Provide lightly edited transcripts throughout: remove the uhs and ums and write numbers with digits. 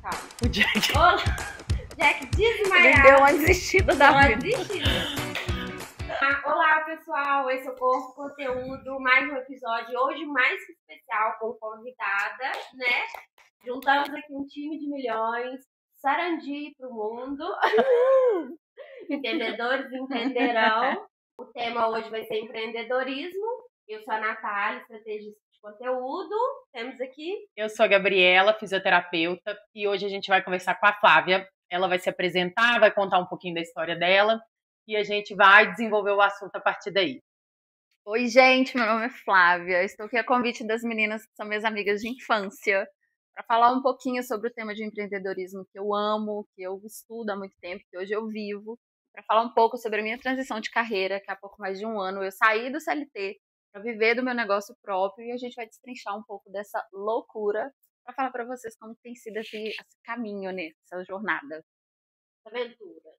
calma. O Jack. Olá, Jack Ele desmaiado. deu uma desistida da Uma vida. desistida. Olá, pessoal. Esse é o Corpo Conteúdo, mais um episódio hoje mais que especial com convidada, né? Juntamos aqui um time de milhões, Sarandi pro mundo. Entendedores entenderão. O tema hoje vai ser empreendedorismo. Eu sou a Natália, estrategista de conteúdo. Temos aqui... Eu sou a Gabriela, fisioterapeuta, e hoje a gente vai conversar com a Flávia. Ela vai se apresentar, vai contar um pouquinho da história dela, e a gente vai desenvolver o assunto a partir daí. Oi, gente, meu nome é Flávia. Estou aqui a convite das meninas que são minhas amigas de infância para falar um pouquinho sobre o tema de empreendedorismo que eu amo, que eu estudo há muito tempo, que hoje eu vivo, para falar um pouco sobre a minha transição de carreira, que há pouco mais de um ano eu saí do CLT para viver do meu negócio próprio, e a gente vai destrinchar um pouco dessa loucura para falar para vocês como tem sido esse caminho, né, essa jornada. Aventura.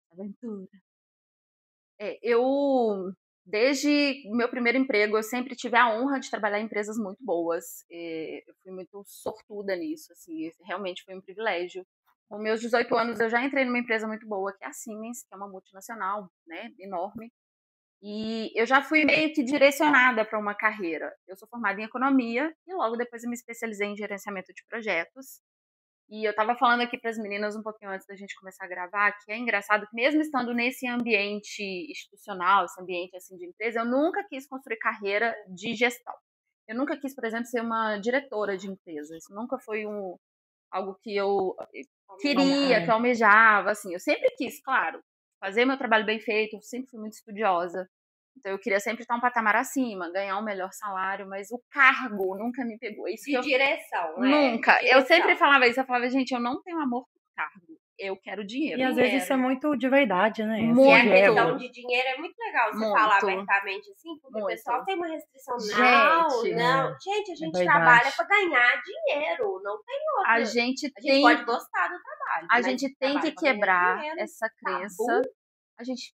Desde o meu primeiro emprego, eu sempre tive a honra de trabalhar em empresas muito boas. Eu fui muito sortuda nisso, assim, realmente foi um privilégio. Com meus 18 anos, eu já entrei numa empresa muito boa, que é a Siemens, que é uma multinacional, né, enorme. E eu já fui meio que direcionada para uma carreira. Eu sou formada em economia e logo depois eu me especializei em gerenciamento de projetos. E eu estava falando aqui para as meninas um pouquinho antes da gente começar a gravar, que é engraçado que mesmo estando nesse ambiente institucional, esse ambiente assim de empresa, eu nunca quis construir carreira de gestão. Eu nunca quis, por exemplo, ser uma diretora de empresa. Isso nunca foi algo que eu queria, que eu almejava, assim. Eu sempre quis, claro, fazer meu trabalho bem feito, eu sempre fui muito estudiosa. Então eu queria sempre estar um patamar acima, ganhar um melhor salário, mas o cargo nunca me pegou. Isso De direção, né? Nunca. De direção. Eu sempre falava isso, eu falava, gente, eu não tenho amor por cargo, eu quero dinheiro. E às vezes isso é muito de verdade, né? E Muito. a Assim, questão de dinheiro é muito legal você Muito. falar abertamente assim, porque o Muito. pessoal tem uma restrição. Gente, Não. Gente, a gente verdade. trabalha para ganhar dinheiro, não tem outra. A gente A gente tem, pode gostar do trabalho. a mas gente tem trabalha que pra ganhar quebrar dinheiro. essa crença. Tabu.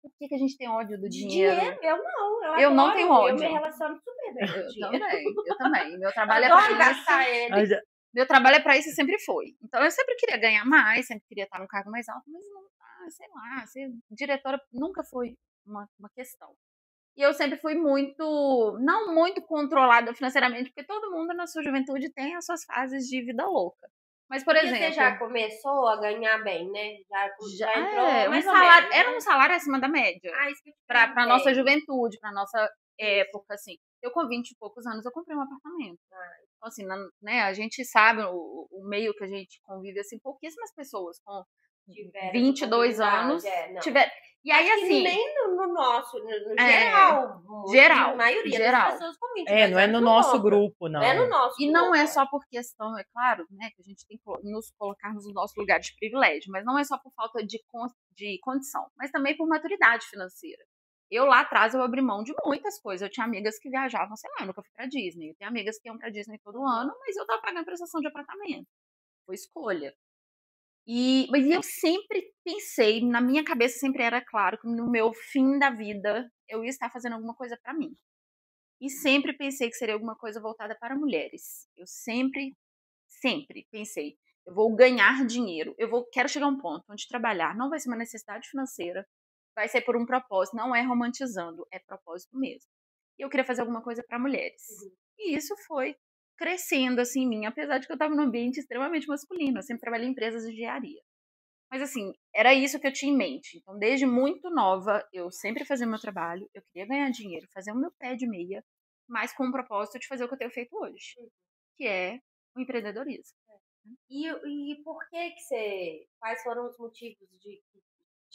Por que a gente tem ódio do De dinheiro? eu não. Eu não adoro, tenho ódio. Eu me relaciono super bem com Eu dinheiro. também. Meu trabalho Eu é adoro pra isso. gastar ele. Meu trabalho é pra isso e sempre foi. Então eu sempre queria ganhar mais, sempre queria estar num cargo mais alto, mas não, sei lá, ser diretora nunca foi uma questão. E eu sempre fui não muito controlada financeiramente, porque todo mundo na sua juventude tem as suas fases de vida louca. Mas, por E exemplo... você já começou a ganhar bem, né? Já entrou mais um ou salário, menos, né? era um salário acima da média. Isso que eu te Pra perguntei. nossa juventude, pra nossa época, assim. Eu com 20 e poucos anos, eu comprei um apartamento. Então, assim, né, a gente sabe o meio que a gente convive, assim, pouquíssimas pessoas com Tiveram 22 essa anos oportunidade, tiveram. E aí, Acho que assim... nem no nosso, no geral. geral. A maioria geral. das pessoas com 22 não é anos no não nosso compra. grupo, não. Não é no nosso E grupo. não é só por questão, é claro, né, que a gente tem que nos colocarmos no nosso lugar de privilégio, mas não é só por falta de condição, mas também por maturidade financeira. Eu lá atrás, eu abri mão de muitas coisas. Eu tinha amigas que viajavam, sei lá, eu nunca fui pra Disney. Eu tenho amigas que iam pra Disney todo ano, mas eu tava pagando prestação de apartamento. Foi escolha. Mas eu sempre pensei, na minha cabeça sempre era claro que no meu fim da vida eu ia estar fazendo alguma coisa pra mim. E sempre pensei que seria alguma coisa voltada para mulheres. Eu sempre pensei, eu vou ganhar dinheiro, quero chegar a um ponto onde trabalhar não vai ser uma necessidade financeira, vai ser por um propósito, não é romantizando, é propósito mesmo. E eu queria fazer alguma coisa para mulheres. E isso foi crescendo assim em mim, apesar de que eu estava num ambiente extremamente masculino, eu sempre trabalhei em empresas de engenharia. Mas assim, era isso que eu tinha em mente. Então, desde muito nova, eu sempre fazia o meu trabalho, eu queria ganhar dinheiro, fazer o meu pé de meia, mas com o propósito de fazer o que eu tenho feito hoje, que é o empreendedorismo. E por que você... Quais foram os motivos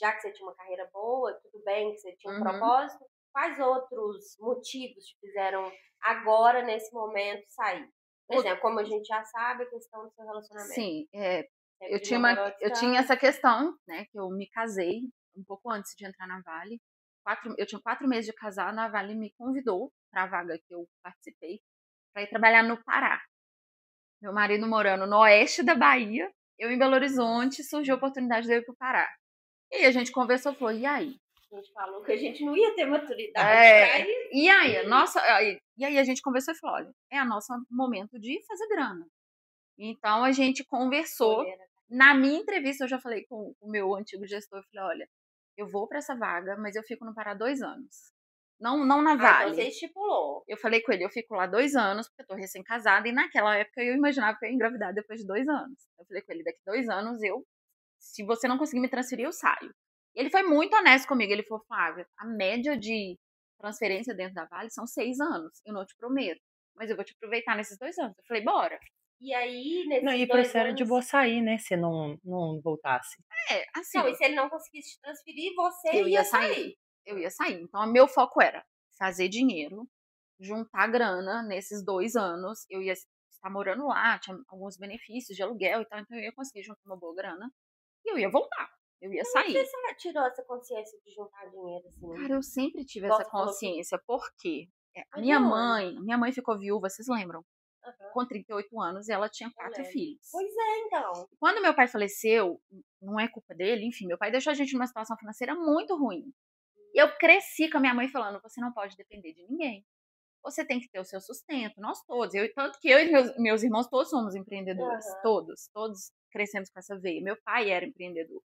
já que você tinha uma carreira boa, tudo bem que você tinha um propósito, quais outros motivos te fizeram agora, nesse momento, sair? Por exemplo, como a gente já sabe, a questão do seu relacionamento. Sim, eu tinha essa questão, né, que eu me casei um pouco antes de entrar na Vale. Eu tinha 4 meses de casada, a Vale me convidou para a vaga que eu participei para ir trabalhar no Pará. Meu marido morando no oeste da Bahia, eu em Belo Horizonte, surgiu a oportunidade de eu ir para o Pará. E aí a gente conversou, falou, e aí? A gente falou que a gente não ia ter maturidade para isso. E aí a gente conversou e falou, olha, é o nosso momento de fazer grana. Então a gente conversou Na minha entrevista, eu já falei com o meu antigo gestor, eu falei, olha, eu vou para essa vaga, mas eu fico no Pará 2 anos. Não na Vale. Então você estipulou. Eu falei com ele, eu fico lá 2 anos, porque eu tô recém-casada, e naquela época eu imaginava que eu ia engravidar depois de 2 anos. Eu falei com ele, daqui 2 anos se você não conseguir me transferir, eu saio. E ele foi muito honesto comigo, ele falou, Flávia, a média de transferência dentro da Vale são 6 anos, eu não te prometo, mas eu vou te aproveitar nesses 2 anos. Eu falei, bora. E aí, nesses Não, e 2 você era anos... de boa sair, né? Se não voltasse. Assim... Não, e se ele não conseguisse te transferir, você eu ia sair. Eu ia sair. Então, o meu foco era fazer dinheiro, juntar grana nesses 2 anos. Eu ia estar morando lá, tinha alguns benefícios de aluguel e tal, então eu ia conseguir juntar uma boa grana e eu ia voltar. Eu ia sair. Por que você tirou essa consciência de juntar dinheiro assim? Cara, eu sempre tive Igual essa você falou consciência. Por quê? Mas Minha não. mãe ficou viúva, vocês lembram? Uhum. Com 38 anos e ela tinha 4 lembro. filhos. Pois é, então. Quando meu pai faleceu, não é culpa dele, enfim, meu pai deixou a gente numa situação financeira muito ruim. E eu cresci com a minha mãe falando, você não pode depender de ninguém. Você tem que ter o seu sustento, nós todos. Tanto que eu e meus irmãos todos somos empreendedores. Uhum. Todos crescemos com essa veia. Meu pai era empreendedor.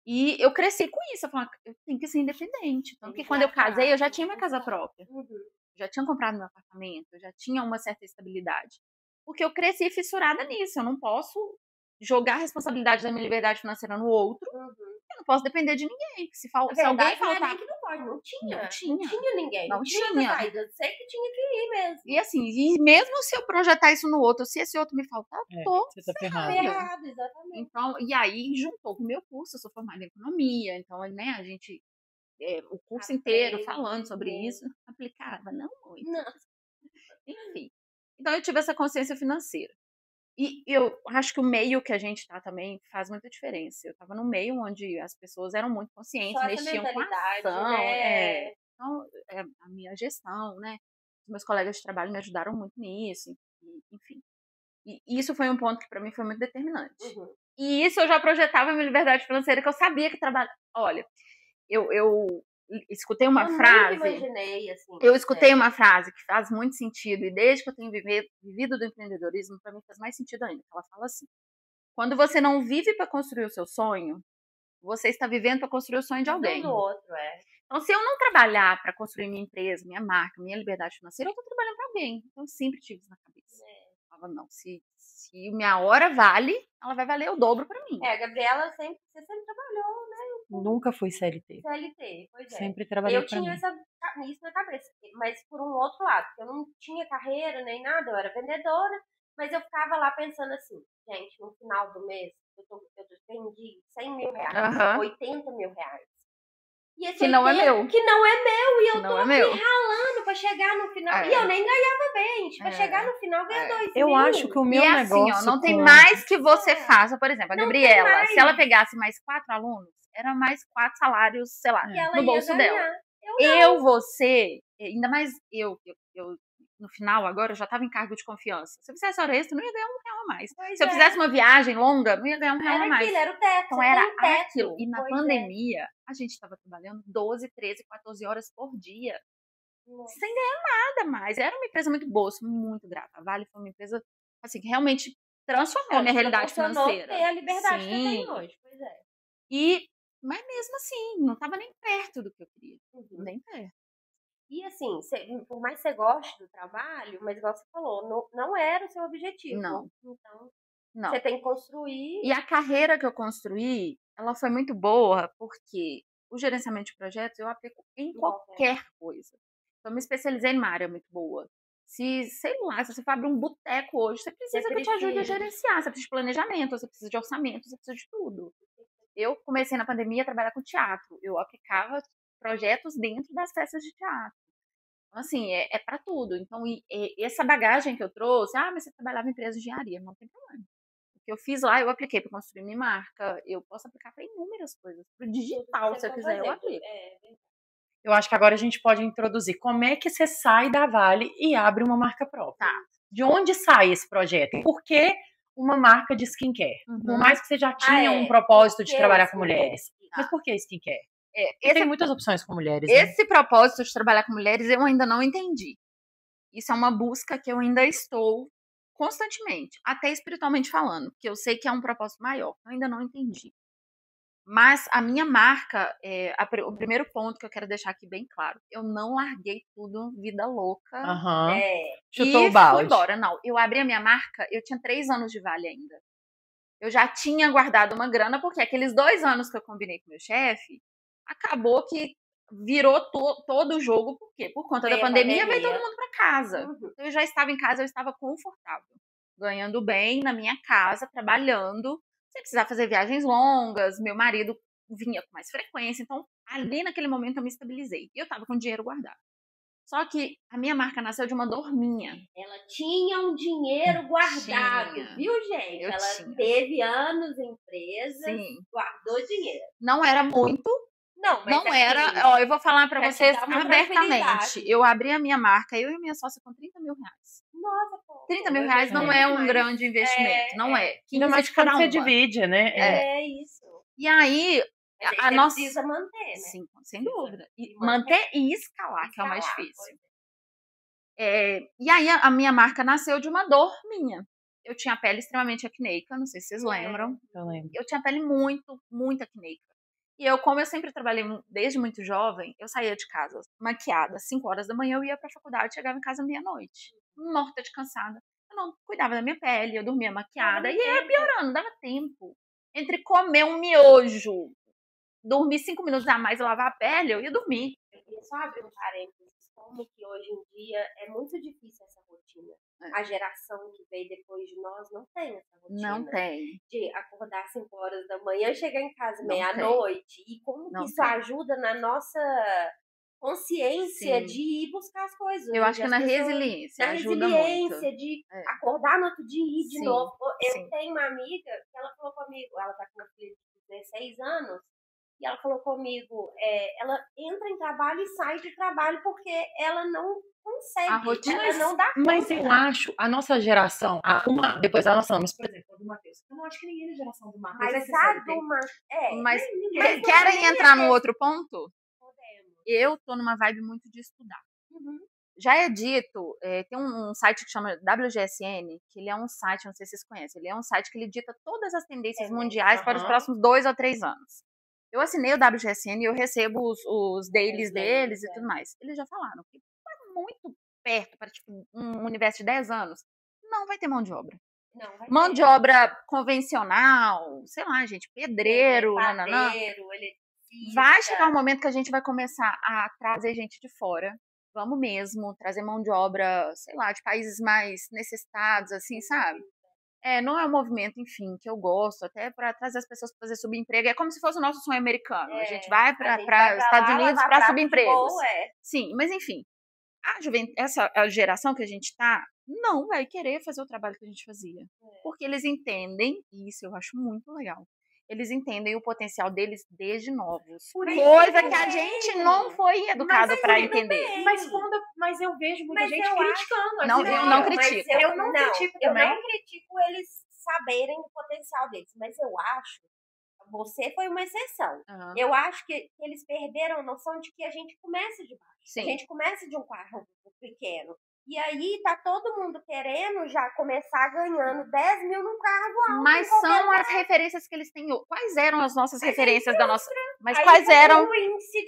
E eu cresci com isso. Eu falava, eu tenho que ser independente. Tanto que quando eu casei, eu já tinha minha casa própria. Uhum. Já tinha comprado meu apartamento, eu já tinha uma certa estabilidade. Porque eu cresci fissurada nisso. Eu não posso jogar a responsabilidade da minha liberdade financeira no outro. Uhum. Eu não posso depender de ninguém. Se alguém Não é faltar... nem que não pode, não tinha. Não tinha. Não tinha ninguém. Não tinha. Saída. Eu sei que tinha que ir mesmo. E assim, e mesmo se eu projetar isso no outro, se esse outro me faltar, eu tô Você tá ferrado. Errado, exatamente. Então, e aí juntou com o meu curso, eu sou formada em economia, então, né, a gente, o curso inteiro falando sobre isso, aplicava, não muito. Não. Enfim. Então, eu tive essa consciência financeira. E eu acho que o meio que a gente tá também faz muita diferença. Eu tava num meio onde as pessoas eram muito conscientes, Só mexiam com a ação, né? Então, a minha gestão, né? Os meus colegas de trabalho me ajudaram muito nisso, enfim. E isso foi um ponto que para mim foi muito determinante. Uhum. E isso eu já projetava a minha liberdade financeira, que eu sabia que trabalhar. Olha, eu escutei uma frase. Nunca imaginei, assim. Eu escutei uma frase que faz muito sentido, e desde que eu tenho vivido do empreendedorismo, para mim faz mais sentido ainda. Ela fala assim: quando você não vive para construir o seu sonho, você está vivendo para construir o sonho de alguém. Do outro, Então, se eu não trabalhar para construir minha empresa, minha marca, minha liberdade financeira, eu estou trabalhando para alguém. Então, eu sempre tive isso na cabeça. Eu falava, não, se minha hora vale, ela vai valer o dobro para mim. A Gabriela você sempre trabalhou, né? Nunca fui CLT. CLT, pois é. Sempre trabalhei Eu pra tinha mim. isso na cabeça, mas por um outro lado, porque eu não tinha carreira nem nada, eu era vendedora, mas eu ficava lá pensando assim, gente, no final do mês, eu vendi 100 mil reais, 80 mil reais. E esse que não é meu. Que não é meu, e eu tô aqui meu. ralando pra chegar no final. E eu nem ganhava bem, pra chegar no final ganhar 2 mil. Eu acho que o meu negócio... Assim, ó, não tem mais que você faça. Por exemplo, a Gabriela, se ela pegasse mais 4 alunos, era mais 4 salários, sei lá, no bolso dela. Você, ainda mais eu no final agora, eu já estava em cargo de confiança. Se eu fizesse hora extra, não ia ganhar R$1 a mais. Se eu fizesse uma viagem longa, não ia ganhar R$1 a mais. Era o teto. Então era aquilo. E na pandemia, a gente estava trabalhando 12, 13, 14 horas por dia. Nossa. Sem ganhar nada mais. Era uma empresa muito boa, sou muito grata. A Vale foi uma empresa assim, que realmente transformou a minha realidade financeira. Ter a liberdade que eu tenho hoje, pois é. Mas mesmo assim, não estava nem perto do que eu queria. Nem perto. E assim, por mais que você goste do trabalho, mas igual você falou, não era o seu objetivo. Não. Então, não. Você tem que construir. E a carreira que eu construí, ela foi muito boa, porque o gerenciamento de projetos eu aplico em qualquer coisa. Então, eu me especializei em uma área muito boa. Se você for abrir um boteco hoje, você precisa que eu te ajude a gerenciar. Você precisa de planejamento, você precisa de orçamento, você precisa de tudo. Eu comecei na pandemia a trabalhar com teatro. Eu aplicava projetos dentro das peças de teatro. Então, assim, é para tudo. Então, essa bagagem que eu trouxe, mas você trabalhava em empresa de engenharia, não tem problema. O que eu fiz lá, eu apliquei para construir minha marca, eu posso aplicar para inúmeras coisas. Para o digital, se eu quiser, eu aplico. Eu acho que agora a gente pode introduzir como é que você sai da Vale e abre uma marca própria. Tá. De onde sai esse projeto? Por que uma marca de skincare? Por mais que você já tinha um propósito de trabalhar com mulheres. Mas por que skincare? Tem muitas opções com mulheres. Esse propósito de trabalhar com mulheres eu ainda não entendi. Isso é uma busca que eu ainda estou constantemente, até espiritualmente falando, porque eu sei que é um propósito maior, eu ainda não entendi. Mas a minha marca, o primeiro ponto que eu quero deixar aqui bem claro, eu não larguei tudo vida louca Chutou e o balde. fui embora. Não, eu abri a minha marca, eu tinha 3 anos de Vale ainda. Eu já tinha guardado uma grana, porque aqueles 2 anos que eu combinei com meu chefe, acabou que virou todo o jogo, por quê? Por conta da pandemia, veio todo mundo para casa. Eu já estava em casa, eu estava confortável, ganhando bem na minha casa, trabalhando, sem precisar fazer viagens longas, meu marido vinha com mais frequência, então ali naquele momento eu me estabilizei. E eu estava com dinheiro guardado. Só que a minha marca nasceu de uma dor minha. Ela tinha um dinheiro guardado, viu, gente? Ela teve anos em empresa, guardou dinheiro. Não era muito. Não era. Ó, eu vou falar pra vocês abertamente. Eu abri a minha marca, eu e minha sócia, com 30 mil reais. Nossa, pô. 30 mil reais não é um grande investimento. Não é. 15 mais de cada você divide, né? É isso. E aí, a nossa precisa manter, né? Sim, sem dúvida. E manter e escalar, que é o mais difícil. E aí, a minha marca nasceu de uma dor minha. Eu tinha a pele extremamente acneica, não sei se vocês lembram. Eu lembro. Eu tinha a pele muito acneica. E como eu sempre trabalhei desde muito jovem, eu saía de casa maquiada às 5 horas da manhã, eu ia pra faculdade, chegava em casa meia-noite, morta de cansada. Eu não cuidava da minha pele, eu dormia maquiada e ia piorando, dava tempo. Entre comer um miojo, dormir 5 minutos a mais e lavar a pele, eu ia dormir. Eu queria só abrir um parênteses, como que hoje em dia é muito difícil essa rotina. A geração que veio depois de nós não tem essa rotina. Não tem. De acordar 5 horas da manhã, chegar em casa meia-noite. E como que isso ajuda na nossa consciência de ir buscar as coisas. Eu acho que na resiliência ajuda muito. Na resiliência de acordar no outro dia e ir de novo. Eu tenho uma amiga que ela falou comigo, ela tá com uma filha de 16 anos, e ela falou comigo, ela entra em trabalho e sai de trabalho porque ela não consegue, a rotina ela não dá conta. Mas eu acho, a nossa geração, depois da nossa, mas, por exemplo, a do Matheus, eu não acho que ninguém é geração do Matheus. Mas a do Matheus, mas querem entrar no outro ponto? Podemos. Eu tô numa vibe muito de estudar. Já é dito, tem um site que chama WGSN, que ele é um site, não sei se vocês conhecem, ele é um site que ele dita todas as tendências mundiais para os próximos 2 ou 3 anos. Eu assinei o WGSN e eu recebo os dailies deles e tudo mais. Eles já falaram que muito perto, para tipo, um universo de 10 anos, não vai ter mão de obra. Não vai mão de obra convencional, sei lá, gente, pedreiro, eletricista. Vai chegar um momento que a gente vai começar a trazer gente de fora. Vamos mesmo, trazer mão de obra, sei lá, de países mais necessitados, assim, sabe? Não é um movimento, enfim, que eu gosto, até para trazer as pessoas para fazer subemprego. É como se fosse o nosso sonho americano. A gente vai para Estados Unidos para subempregos. Sim, mas enfim. Essa geração que a gente tá não vai querer fazer o trabalho que a gente fazia. Porque eles entendem, e isso eu acho muito legal, eles entendem o potencial deles desde novos. Coisa que a gente não foi educado para entender. Mas eu vejo muita gente criticando. Eu não critico. Eu não critico eles saberem o potencial deles, mas eu acho, você foi uma exceção. Eu acho que eles perderam a noção de que a gente começa de baixo. A gente começa de um carro pequeno. E aí tá todo mundo querendo já começar ganhando 10 mil num cargo alto. Mas são as referências que eles têm. Quais eram as nossas referências da nossa... Mas quais eram...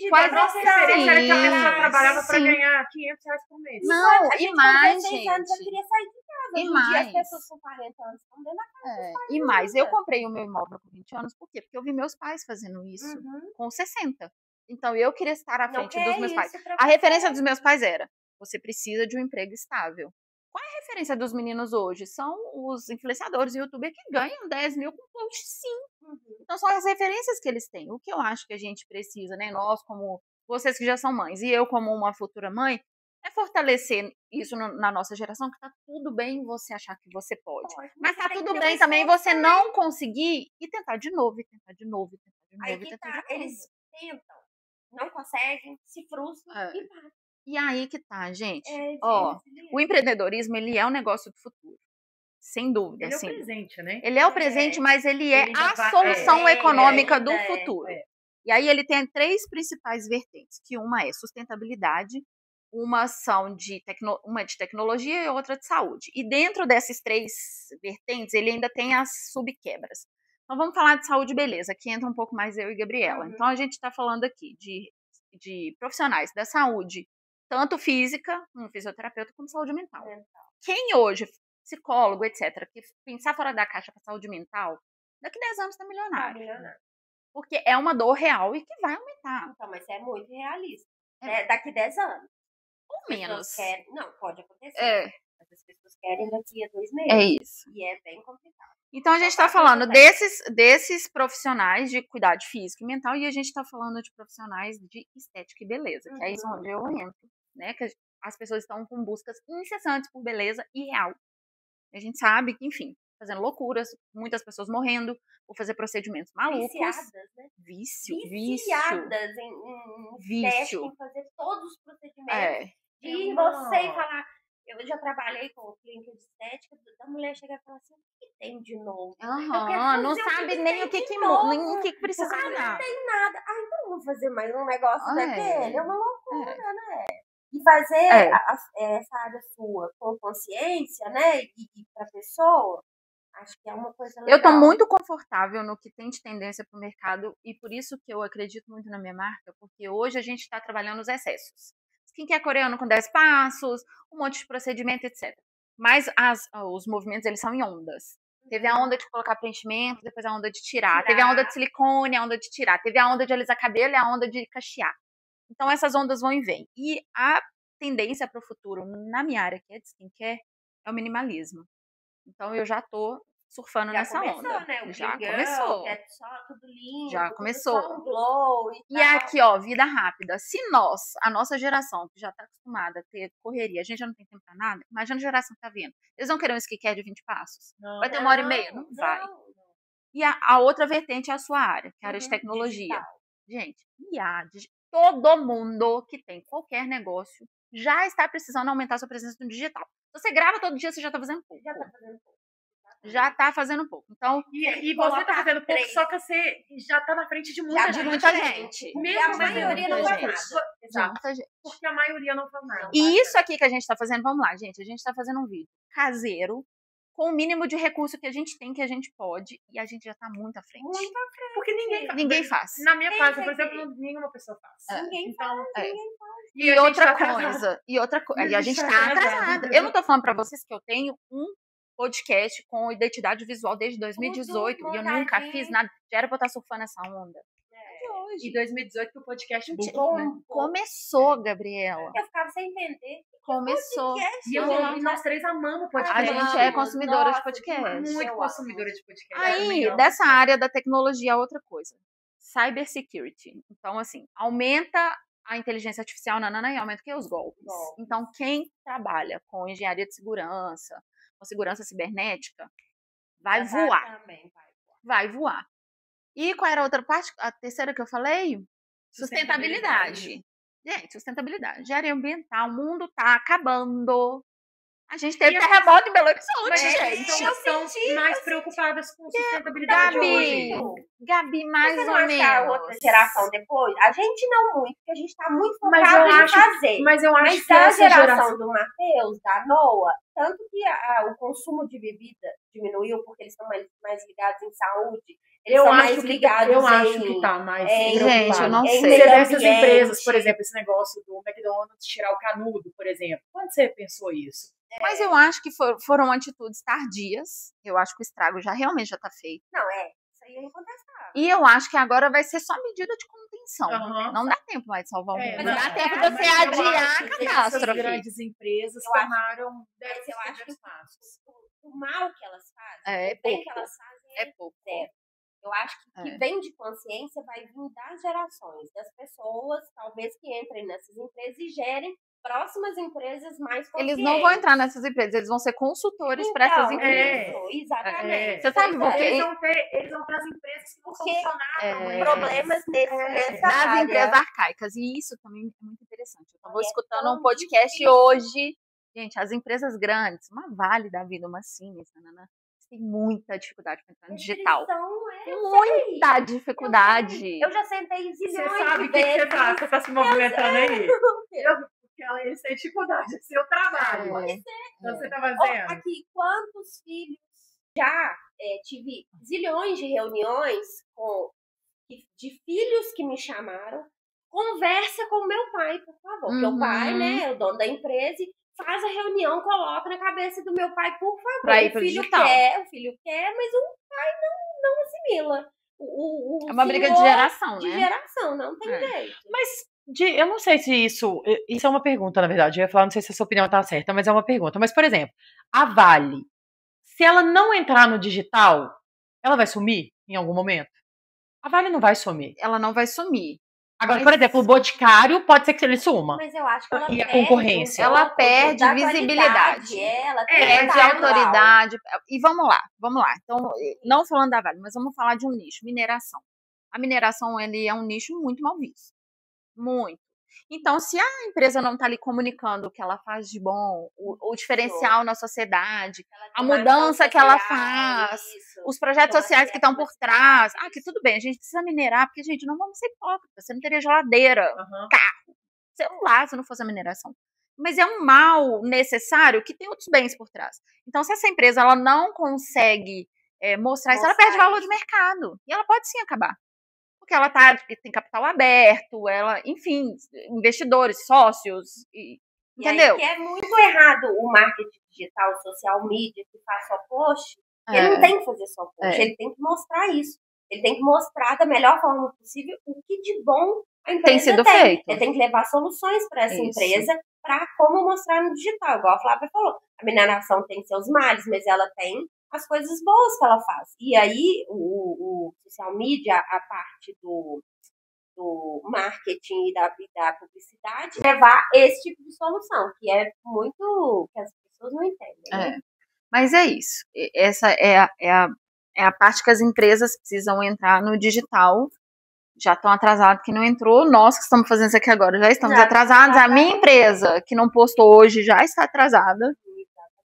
Quais nossas referências era que a pessoa trabalhava pra ganhar 500 reais por mês? Não, e mais, gente. Eu queria sair de casa. Hoje em dia as pessoas com 40 anos estão dentro da casa. E mais, eu comprei o meu imóvel com 20 anos, por quê? Porque eu vi meus pais fazendo isso com 60. Então eu queria estar à frente dos meus pais. A referência dos meus pais era: você precisa de um emprego estável. Qual é a referência dos meninos hoje? São os influenciadores e youtubers que ganham 10 mil com post, sim. Então são as referências que eles têm. O que eu acho que a gente precisa, né? Nós, como vocês que já são mães, e eu como uma futura mãe, é fortalecer isso na nossa geração, que tá tudo bem você achar que você pode. Mas tá tudo bem também você não conseguir e tentar de novo, e tentar de novo, e tentar de novo, e tentar de novo. Eles tentam, não conseguem, se frustram e param. E aí que tá, gente. O empreendedorismo, ele é um negócio do futuro. Sem dúvida. Ele é o presente, né? Ele é o presente, mas ele é a solução econômica do futuro. E aí ele tem 3 principais vertentes, que uma é sustentabilidade, uma ação uma de tecnologia e outra de saúde. E dentro dessas 3 vertentes, ele ainda tem as subquebras. Então, vamos falar de saúde e beleza, que entra um pouco mais eu e Gabriela. Então, a gente está falando aqui de profissionais da saúde, tanto física, um fisioterapeuta, como saúde mental. Quem hoje, psicólogo, etc., que pensar fora da caixa para saúde mental, daqui 10 anos está milionário. Porque é uma dor real e que vai aumentar. Então, mas é muito realista. Daqui 10 anos. Ou menos. Não, pode acontecer. Mas as pessoas querem daqui a 2 meses. É isso. E é bem complicado. Então, a gente está falando desses profissionais de cuidado físico e mental e a gente está falando de profissionais de estética e beleza, que é isso onde eu entro, né? Que as pessoas estão com buscas incessantes por beleza irreal. A gente sabe que, enfim, fazendo loucuras, muitas pessoas morrendo por fazer procedimentos malucos. Viciadas, né? Viciadas em estética, em fazer todos os procedimentos. E você falar... Eu já trabalhei com clínica de estética, da mulher chegar e falar assim, o que tem de novo? Não sabe nem o que precisa mudar. Não tem nada. Então eu vou fazer mais um negócio daquele. É uma loucura, né? E fazer essa área sua com consciência, né? E pra pessoa, acho que é uma coisa legal. Eu tô muito confortável no que tem de tendência pro mercado e por isso que eu acredito muito na minha marca, porque hoje a gente está trabalhando os excessos. Skincare coreano com 10 passos, um monte de procedimento, etc. Mas os movimentos, eles são em ondas. Teve a onda de colocar preenchimento, depois a onda de tirar. Teve a onda de silicone, a onda de tirar. Teve a onda de alisar cabelo e a onda de cachear. Então, essas ondas vão e vêm. E a tendência para o futuro, na minha área, que é de skincare, é o minimalismo. Então, eu já tô surfando nessa onda. Né? Já começou. É só tudo lindo. Já começou. Só um glow e aqui, ó, vida rápida. Se a nossa geração, que já tá acostumada a ter correria, a gente já não tem tempo pra nada, imagina a geração que tá vindo. Eles vão querer um skincare de 20 passos? Vai ter 1h30? Não vai. E a outra vertente é a sua área, que é a área de tecnologia. Digital. Gente, todo mundo que tem qualquer negócio já está precisando aumentar a sua presença no digital. Se você grava todo dia, você já tá fazendo pouco. Já tá fazendo pouco. Então, e você tá fazendo pouco, só que você já tá na frente de muita gente. Mesmo a maioria não faz nada. Exato. Porque a maioria não faz nada. E isso aqui que a gente tá fazendo, vamos lá, gente. A gente tá fazendo um vídeo caseiro, com o mínimo de recurso que a gente tem, que a gente pode, e a gente já tá muito à frente. Muito à frente. Porque ninguém faz. Na minha casa, por exemplo, nenhuma pessoa faz. Ninguém faz. E outra coisa. E a gente tá atrasada. Eu não tô falando pra vocês que eu tenho um podcast com identidade visual desde 2018 e eu nunca fiz nada. Já era pra eu estar surfando essa onda. E 2018 que o podcast começou, Gabriela. Eu ficava sem entender. Começou. E nós 3 amamos podcast. A gente é consumidora de podcast. Muito consumidora de podcast. Aí, dessa área da tecnologia, outra coisa. Cybersecurity. Então, assim, aumenta a inteligência artificial e aumenta o que? Os golpes. Então, quem trabalha com engenharia de segurança, com segurança cibernética, vai voar. Vai voar. E qual era a outra parte? A terceira que eu falei? Sustentabilidade. Gente, sustentabilidade. Engenharia ambiental. O mundo tá acabando. A gente teve terremoto em Belo Horizonte, gente. Então, estão mais preocupadas com sustentabilidade hoje. Gabi, mais ou menos. A outra geração depois, a gente não muito, porque a gente tá muito focado em fazer. Mas eu acho que a geração do Matheus, da Noah, tanto que o consumo de bebida diminuiu, porque eles estão mais ligados em saúde. Eles são mais ligados eu acho que tá mais gente, eu não sei. Você vê essas empresas, por exemplo, esse negócio do McDonald's tirar o canudo, por exemplo. Quando você pensou isso? Mas eu acho que foram atitudes tardias. Eu acho que o estrago realmente já tá feito. Não, isso aí é incontestável. E eu acho que agora vai ser só medida de contenção. Não dá tempo mais de salvar o mundo. Não dá tempo de você adiar a catástrofe. As grandes empresas tomaram eu acho que o mal que elas fazem, é o bem que elas fazem é pouco. Eu acho que o que vem de consciência vai vir das gerações, das pessoas, talvez que entrem nessas empresas e gerem próximas empresas mais conscientes. Eles não vão entrar nessas empresas, eles vão ser consultores para essas empresas. Exatamente. Você sabe por quê? Eles vão para as empresas que vão solucionar problemas nessa área. Das empresas arcaicas. E isso também é muito interessante. Eu estava escutando um podcast hoje. Gente, as empresas grandes, uma Vale da vida, uma Siemens, tem muita dificuldade para entrar no digital. Muita dificuldade. Eu já sentei zilhões Você sabe de vezes. Você tá se movimentando aí? eles têm dificuldade de ser o trabalho. Então você tá fazendo. Aqui, quantos filhos já tive zilhões de reuniões de filhos que me chamaram. Conversa com o meu pai, por favor. Porque o pai, né, é o dono da empresa, faz a reunião, coloca na cabeça do meu pai, por favor. Pra ir pro digital. O filho quer, mas o pai não assimila. É uma briga de geração, né? De geração, não tem jeito. Mas eu não sei se isso é uma pergunta, na verdade. Eu ia falar, não sei se a sua opinião tá certa, mas é uma pergunta. Mas, por exemplo, a Vale, se ela não entrar no digital, ela vai sumir em algum momento? A Vale não vai sumir. Ela não vai sumir. Agora, por exemplo, o Boticário pode ser que ele suma. Mas eu acho que ela e a concorrência. Ela perde visibilidade. Ela perde autoridade. E vamos lá. Então, não falando da Vale, mas vamos falar de um nicho, mineração. A mineração, ele é um nicho muito mal visto. Muito. Então, se a empresa não está ali comunicando o que ela faz de bom, o diferencial na sociedade, a mudança que ela faz, os projetos sociais que estão por trás. Que tudo bem, a gente precisa minerar, porque, gente, não vamos ser hipócritas. Você não teria geladeira, carro, celular se não fosse a mineração. Mas é um mal necessário que tem outros bens por trás. Então, se essa empresa ela não consegue mostrar isso, ela perde valor de mercado. E ela pode sim acabar. Porque ela tem capital aberto, enfim, investidores, sócios, entendeu? E aí, que é muito errado o marketing digital, o social media, que faz só post. Ele não tem que fazer só post, ele tem que mostrar isso. Ele tem que mostrar da melhor forma possível o que de bom a empresa tem sido feito. Ele tem que levar soluções para essa empresa para como mostrar no digital. Igual a Flávia falou, a mineração tem seus males, mas ela tem as coisas boas que ela faz. E aí, o social media, a parte do marketing e da publicidade, levar esse tipo de solução, que é muito que as pessoas não entendem. Né? Mas é isso. Essa é a parte que as empresas precisam entrar no digital. Já estão atrasados, que não entrou. Nós que estamos fazendo isso aqui agora já estamos atrasados. A minha empresa, que não postou hoje, já está atrasada.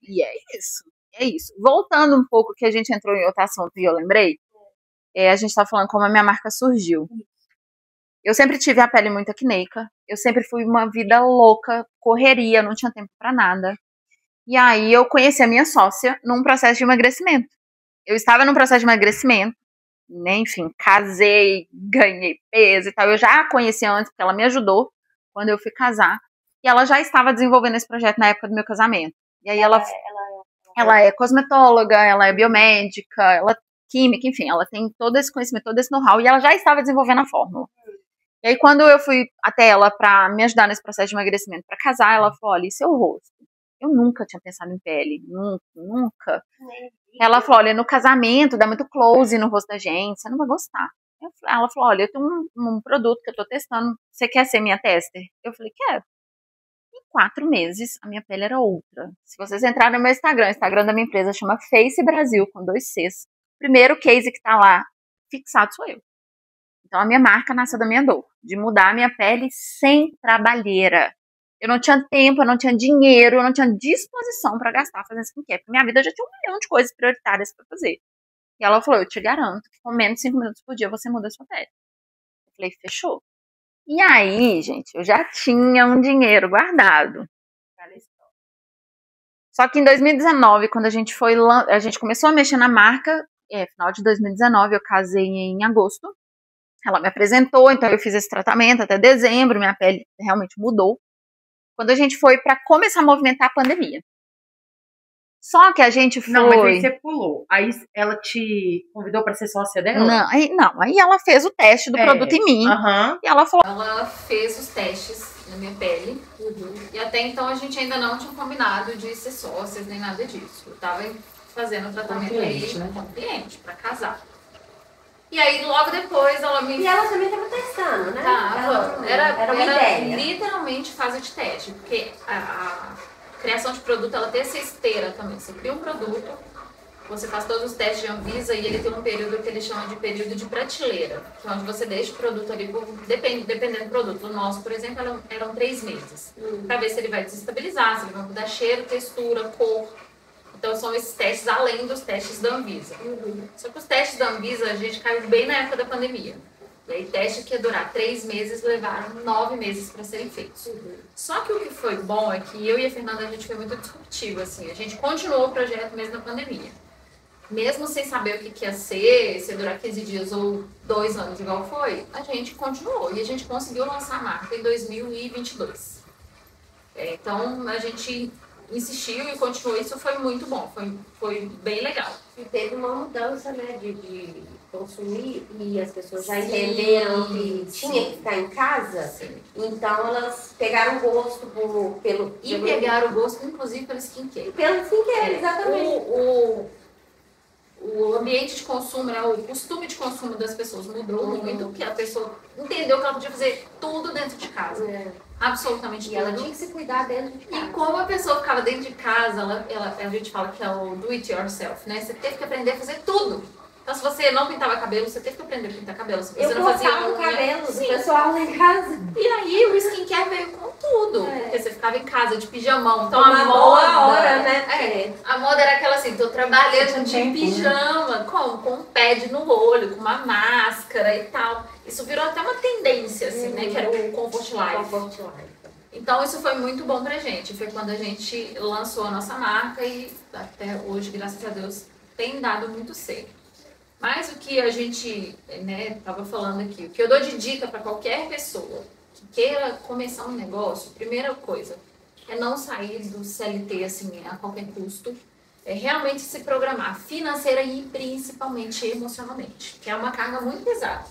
E é isso. É isso. Voltando um pouco, que a gente entrou em outro assunto e eu lembrei, a gente estava falando como a minha marca surgiu. Eu sempre tive a pele muito acneica, eu sempre fui uma vida louca, correria, não tinha tempo para nada. E aí eu conheci a minha sócia num processo de emagrecimento. Eu estava num processo de emagrecimento, né, enfim, casei, ganhei peso e tal. Eu já a conhecia antes, porque ela me ajudou quando eu fui casar. E ela já estava desenvolvendo esse projeto na época do meu casamento. E aí ela é cosmetóloga, ela é biomédica, ela é química, enfim, ela tem todo esse conhecimento, todo esse know-how, e ela já estava desenvolvendo a fórmula. E aí, quando eu fui até ela para me ajudar nesse processo de emagrecimento para casar, ela falou, olha, e seu rosto? Eu nunca tinha pensado em pele, nunca. Ela falou, olha, no casamento dá muito close no rosto da gente, você não vai gostar. Ela falou, olha, eu tenho um produto que eu tô testando, você quer ser minha tester? Eu falei, quero. Em 4 meses, a minha pele era outra. Se vocês entrarem no meu Instagram, o Instagram da minha empresa chama Face Brasil, com 2 Cs. O primeiro case que tá lá fixado sou eu. Então, a minha marca nasceu da minha dor, de mudar a minha pele sem trabalheira. Eu não tinha tempo, eu não tinha dinheiro, eu não tinha disposição para gastar fazendo skincare, porque minha vida já tinha 1 milhão de coisas prioritárias para fazer. E ela falou, eu te garanto que com menos de 5 minutos por dia você muda a sua pele. Eu falei, fechou. E aí, gente, eu já tinha um dinheiro guardado. Só que em 2019, quando a gente começou a mexer na marca, final de 2019, eu casei em agosto. Ela me apresentou, então eu fiz esse tratamento até dezembro, minha pele realmente mudou. Quando a gente foi para começar a movimentar a pandemia. Só que a gente foi... Não, mas aí você pulou. Aí ela te convidou para ser sócia dela? Não, aí ela fez o teste do produto em mim. E ela falou... Ela fez os testes na minha pele. E até então a gente ainda não tinha combinado de ser sócias, nem nada disso. Eu tava fazendo o tratamento com cliente, pra casar. E aí logo depois ela me... E ela também tava testando, né? Era uma ideia. Literalmente fase de teste. Porque a criação de produto, ela tem essa esteira também. Você cria um produto, você faz todos os testes de Anvisa e ele tem um período que ele chama de período de prateleira, que é onde você deixa o produto ali, dependendo do produto. O nosso, por exemplo, eram 3 meses. Para ver se ele vai desestabilizar, se ele vai mudar cheiro, textura, cor. Então são esses testes além dos testes da Anvisa. Só que os testes da Anvisa, a gente caiu bem na época da pandemia. E aí, teste que ia durar 3 meses, levaram 9 meses para serem feitos. Só que o que foi bom é que eu e a Fernanda, a gente foi muito disruptivo, assim. A gente continuou o projeto mesmo na pandemia. Mesmo sem saber o que ia ser, se ia durar 15 dias ou 2 anos, igual foi, a gente continuou. E a gente conseguiu lançar a marca em 2022. Então, a gente insistiu e continuou. Isso foi muito bom, foi bem legal. E teve uma mudança, né, de consumir, e as pessoas já entenderam que tinha que ficar em casa. Sim. Então elas pegaram gosto pelo pegaram gosto, inclusive, pelo skincare. Pelo skincare, exatamente. O ambiente de consumo, né, o costume de consumo das pessoas mudou muito, porque a pessoa entendeu que ela podia fazer tudo dentro de casa. Absolutamente tudo. E ela tinha que se cuidar dentro de casa. E como a pessoa ficava dentro de casa, a gente fala que é o do it yourself, né? Você teve que aprender a fazer tudo. Então, se você não pintava cabelo, você teve que aprender a pintar cabelo. Se você não fazia o cabelo do pessoal lá em casa. E aí, o skincare veio com tudo. Porque você ficava em casa de pijamão. Então, a moda, hora, né? A moda era aquela assim, tô trabalhando de pijama, com um pad no olho, com uma máscara e tal. Isso virou até uma tendência, assim, né? Que era o Comfort Life. Então, isso foi muito bom pra gente. Foi quando a gente lançou a nossa marca e até hoje, graças a Deus, tem dado muito certo. Mas o que a gente, né, tava falando aqui, o que eu dou de dica para qualquer pessoa que queira começar um negócio, primeira coisa, é não sair do CLT assim a qualquer custo, é realmente se programar financeira e principalmente emocionalmente, que é uma carga muito pesada.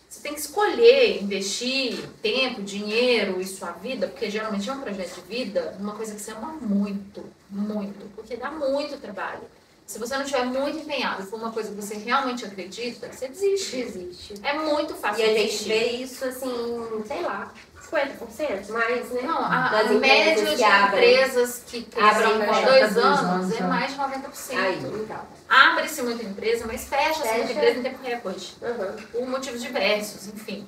Você tem que escolher investir tempo, dinheiro e sua vida, porque geralmente é um projeto de vida, uma coisa que você ama muito, muito, porque dá muito trabalho. Se você não estiver muito empenhado e for uma coisa que você realmente acredita, você desiste. É muito fácil desistir. E a gente vê isso assim, sei lá, 50%, mais, né? Não, a média de empresas que abrem por 2 anos é mais de 90%. Aí, então. Abre-se muita empresa, mas fecha-se muita empresa em tempo recorde. Por motivos diversos, enfim.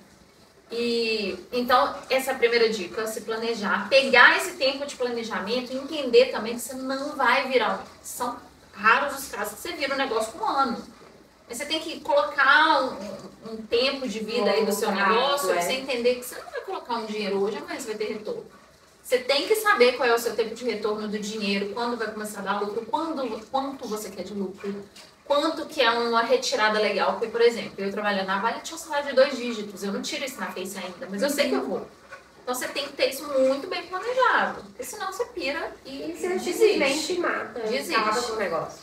E então, essa é a primeira dica, se planejar. Pegar esse tempo de planejamento e entender também que você não vai virar. São raros os casos que você vira um negócio com um ano. Mas você tem que colocar um tempo de vida aí do seu negócio pra você entender que você não vai colocar um dinheiro hoje, mas vai ter retorno. Você tem que saber qual é o seu tempo de retorno do dinheiro, quando vai começar a dar lucro, quanto você quer de lucro, quanto que é uma retirada legal. Porque, por exemplo, eu trabalhando na Vale, tinha um salário de 2 dígitos. Eu não tiro isso na Face ainda, mas eu sei que eu vou. Então você tem que ter isso muito bem planejado, porque senão você pira e você simplesmente mata, acaba com o negócio.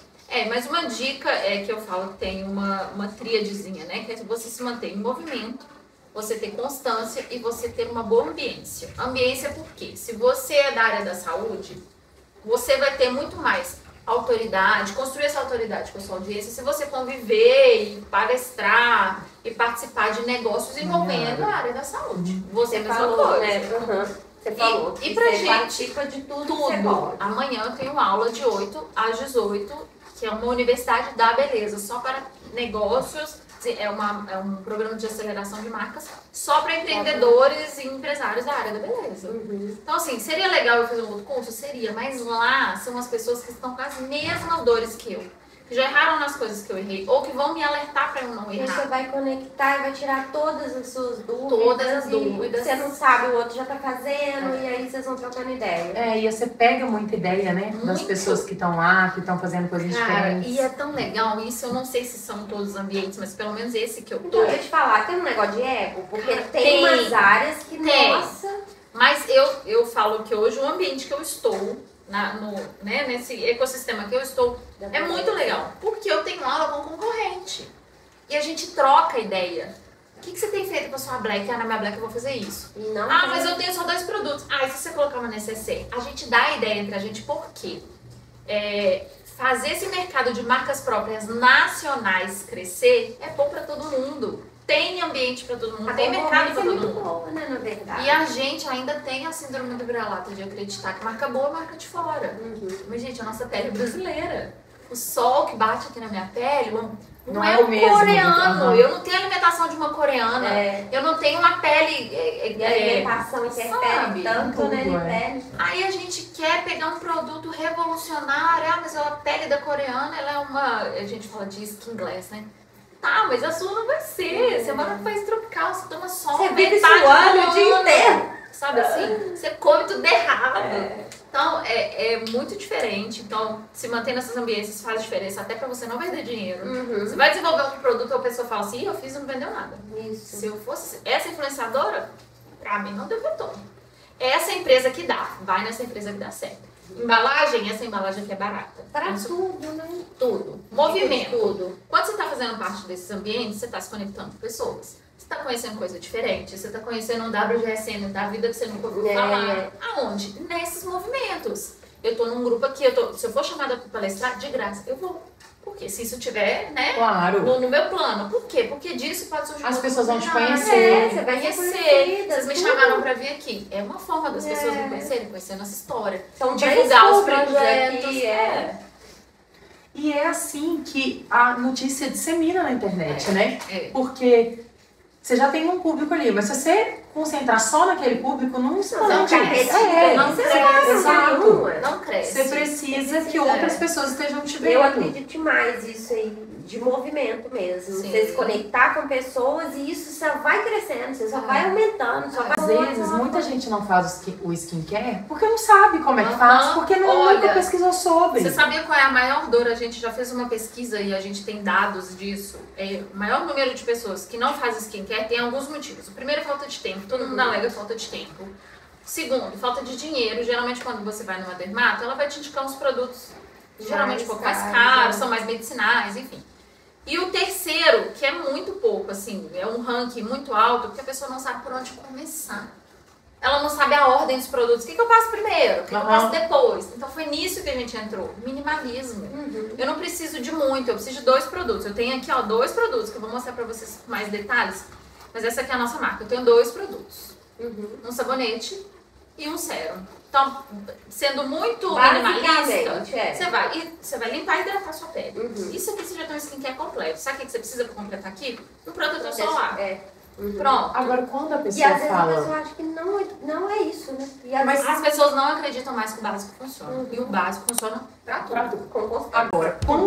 Mas uma dica é que eu falo que tem uma tríadezinha, né? Que é você se manter em movimento, você ter constância e você ter uma boa ambiência. Ambiência por quê? Se você é da área da saúde, você vai ter muito mais autoridade, construir essa autoridade com a sua audiência, se você conviver e palestrar e participar de negócios envolvendo a área da saúde. Você falou, né? Você falou. E pra gente, participa de tudo. Amanhã eu tenho aula de 8 às 18, que é uma universidade da beleza, só para negócios. É um programa de aceleração de marcas só para empreendedores e empresários da área da beleza. Então, assim, seria legal eu fazer um outro curso? Seria, mas lá são as pessoas que estão com as mesmas dores que eu, que já erraram nas coisas que eu errei, ou que vão me alertar para eu não errar. Você vai conectar e vai tirar todas as suas dúvidas. Todas as dúvidas. Você não sabe, o outro já tá fazendo, e aí vocês vão trocando ideia. E você pega muita ideia, né? Das pessoas que estão lá, que estão fazendo coisas diferentes. E é tão legal isso, eu não sei se são todos os ambientes, mas pelo menos esse que eu tô. Então, eu ia te falar, tem um negócio de ego, porque tem umas áreas que, nossa... Mas eu falo que hoje o ambiente que eu estou, nesse ecossistema que eu estou, é muito legal. Porque eu tenho aula com concorrente. E a gente troca ideia. O que você tem feito com a sua Black? Na minha Black eu vou fazer isso. Mas eu tenho só 2 produtos. E se você colocar uma necessaire? A gente dá a ideia entre a gente, por quê? Fazer esse mercado de marcas próprias nacionais crescer é bom para todo mundo. Tem ambiente para todo mundo, tem mercado para todo mundo. Boa, né, na verdade. E a gente ainda tem a síndrome do vira-lata de acreditar que marca boa é marca de fora. Mas, gente, a nossa pele é brasileira. O sol que bate aqui na minha pele não é o mesmo, coreano. Eu não tenho a alimentação de uma coreana. Eu não tenho uma pele... a alimentação interfere tanto, né, em pele. Aí a gente quer pegar um produto revolucionário. Mas a pele da coreana, ela é uma... A gente fala de skin glass, né? Tá, mas a sua não vai ser. Você mora num país tropical, você toma sol. Você vive suando o dia inteiro. Sabe assim? Você come tudo errado. Então, é muito diferente. Então, se manter nessas ambiências faz diferença até pra você não perder dinheiro. Você vai desenvolver um produto e a pessoa fala assim, eu fiz e não vendeu nada. Isso. Se eu fosse essa influenciadora, pra mim não deu retorno. Essa empresa que dá, vai nessa empresa que dá certo. Embalagem, essa embalagem que é barata. Para tudo, né? Tudo. Movimento. Tudo. Quando você está fazendo parte desses ambientes, você está se conectando com pessoas. Você está conhecendo coisa diferente. Você está conhecendo um WGSN da vida que você nunca ouviu falar. Aonde? Nesses movimentos. Eu tô num grupo aqui, se eu for chamada para palestrar, de graça, eu vou. Porque se isso tiver, né? Claro. No meu plano. Por quê? Porque disso pode surgir As uma pessoas vão te oportunidade. conhecer. Você vai Conhecer. conhecida, Vocês me tudo. chamaram pra vir aqui. É uma forma das pessoas me conhecerem, conhecer nossa história. São Divulgar os três projetos. aqui, E é assim que a notícia dissemina na internet, né? É. Porque você já tem um público ali, mas se você concentrar só naquele público, não expande. Não cresce. Não cresce. Exato. Não cresce. Você precisa que outras pessoas estejam te vendo. Eu acredito demais isso aí, de movimento mesmo. Sim. Você se conectar com pessoas e isso só vai crescendo, você só vai aumentando, só vai Às vezes, muita gente não faz o skincare porque não sabe como é que faz, porque Olha, nunca pesquisou sobre. Você sabia qual é a maior dor? A gente já fez uma pesquisa e a gente tem dados disso. O maior número de pessoas que não fazem skincare tem alguns motivos. O primeiro é falta de tempo, todo mundo alega falta de tempo. Segundo, falta de dinheiro. Geralmente quando você vai numa dermato, ela vai te indicar uns produtos geralmente um pouco mais caros, são mais medicinais, enfim. E o terceiro, que é muito pouco, assim, é um ranking muito alto, porque a pessoa não sabe por onde começar. Ela não sabe a ordem dos produtos. O que eu faço primeiro? O que eu faço depois? Então foi nisso que a gente entrou. Minimalismo. Eu não preciso de muito, eu preciso de 2 produtos. Eu tenho aqui, ó, 2 produtos, que eu vou mostrar pra vocês com mais detalhes. Mas essa aqui é a nossa marca. Eu tenho 2 produtos. Um sabonete e um sérum. Então, sendo muito minimalista, você vai limpar e hidratar a sua pele. Isso aqui você já tem um skincare completo. Sabe o que você precisa pra completar aqui? Um protetor solar. Pronto. Agora, quando a pessoa E às vezes fala... a pessoa acha que não é isso, né? E às Mas vezes as pessoas não acreditam mais que o básico funciona. E o básico funciona pra tudo. com constância. Agora, quando